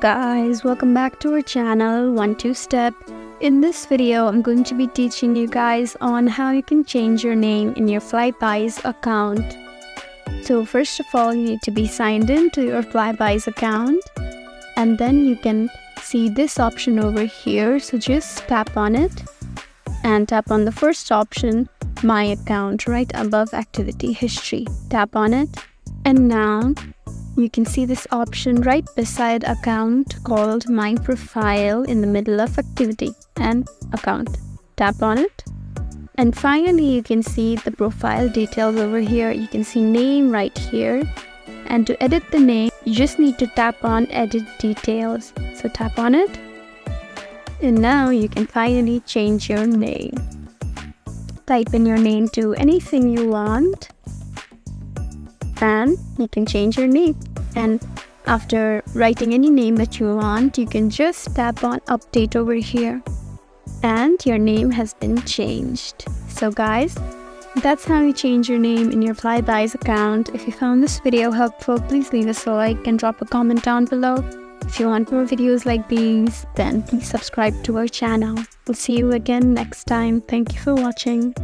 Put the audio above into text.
guys, welcome back to our channel 1-2-Step. In this video, I'm going to be teaching you guys on how you can change your name in your Flybuys account. So first of all, you need to be signed in to your Flybuys account, and then you can see this option over here. So just tap on it and tap on the first option, My Account, right above Activity History. Tap on it, and now you can see this option right beside account called My Profile in the middle of Activity and Account. Tap on it, and finally you can see the profile details over here. You can see name right here, and to edit the name you just need to tap on Edit Details. So tap on it, and now you can finally change your name. Type in your name to anything you want, and you can change your name. And after writing any name that you want, you can just tap on Update over here, and your name has been changed. So guys, that's how you change your name in your Flybuys account. If you found this video helpful, please leave us a like and drop a comment down below. If you want more videos like these, then please subscribe to our channel. We'll see you again next time. Thank you for watching.